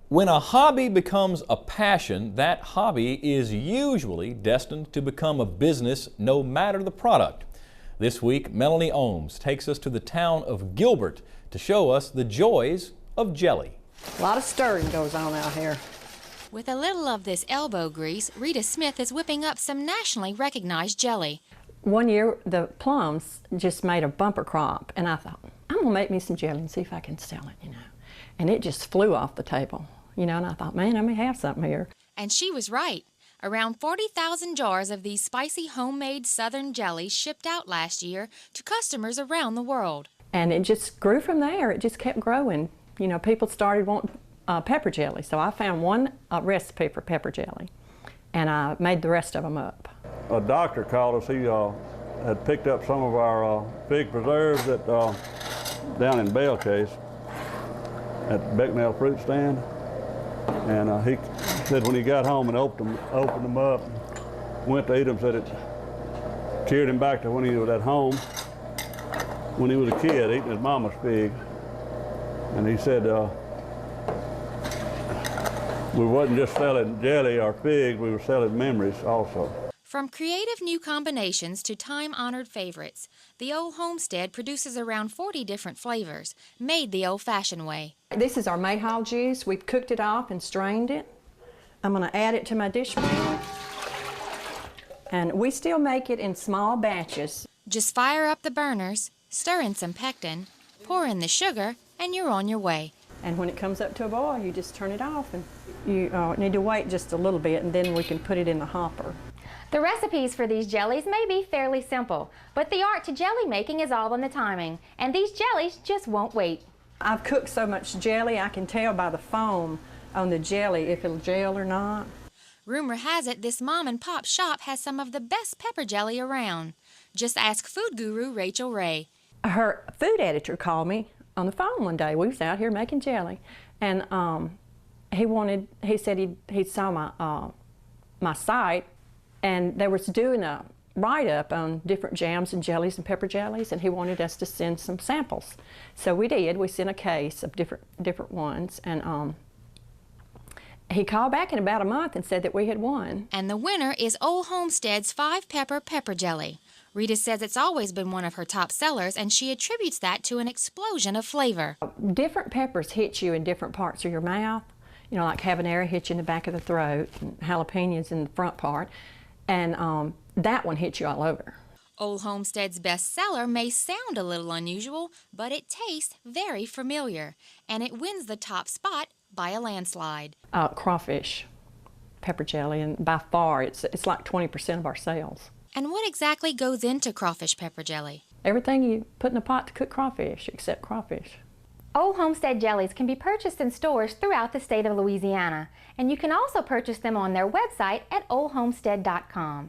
When a hobby becomes a passion, that hobby is usually destined to become a business no matter the product. This week, Melanie Ohmes takes us to the town of Gilbert to show us the joys of jelly. A lot of stirring goes on out here. With a little of this elbow grease, Rita Smith is whipping up some nationally recognized jelly. One year, the plums just made a bumper crop, and I thought, I'm gonna make me some jelly and see if I can sell it, And it just flew off the table, and I thought, man, I may have something here. And she was right. Around 40,000 jars of these spicy homemade southern jellies shipped out last year to customers around the world. And it just grew from there. It just kept growing. People started wanting pepper jelly, so I found one recipe for pepper jelly, and I made the rest of them up. A doctor called us. He had picked up some of our fig preserves down in Bell Case at the Becknell fruit stand, and he said when he got home and opened them up, went to eat them, said it cheered him back to when he was at home, when he was a kid eating his mama's figs. And he said we wasn't just selling jelly or figs, we were selling memories also. From creative new combinations to time-honored favorites, the Ole Homestead produces around 40 different flavors, made the old-fashioned way. This is our mayhaw juice. We've cooked it off and strained it. I'm going to add it to my dish pan. And we still make it in small batches. Just fire up the burners, stir in some pectin, pour in the sugar, and you're on your way. And when it comes up to a boil, you just turn it off, and you need to wait just a little bit, and then we can put it in the hopper. The recipes for these jellies may be fairly simple, but the art to jelly making is all in the timing, and these jellies just won't wait. I've cooked so much jelly, I can tell by the foam on the jelly if it'll gel or not. Rumor has it this mom-and-pop shop has some of the best pepper jelly around. Just ask food guru Rachel Ray. Her food editor called me on the phone one day. We was out here making jelly, and he said he saw my site, and they was doing a write-up on different jams and jellies and pepper jellies, and he wanted us to send some samples. So we did. We sent a case of different ones, and he called back in about a month and said that we had won. And the winner is Ole Homestead's 5-pepper pepper jelly. Rita says it's always been one of her top sellers, and she attributes that to an explosion of flavor. Different peppers hit you in different parts of your mouth. Like habanero hits you in the back of the throat, and jalapenos in the front part, and that one hits you all over. Ole Homestead's best seller may sound a little unusual, but it tastes very familiar, and it wins the top spot by a landslide. Crawfish pepper jelly, and by far it's like 20% of our sales. And what exactly goes into crawfish pepper jelly? Everything you put in a pot to cook crawfish, except crawfish. Ole Homestead jellies can be purchased in stores throughout the state of Louisiana, and you can also purchase them on their website at olehomestead.com.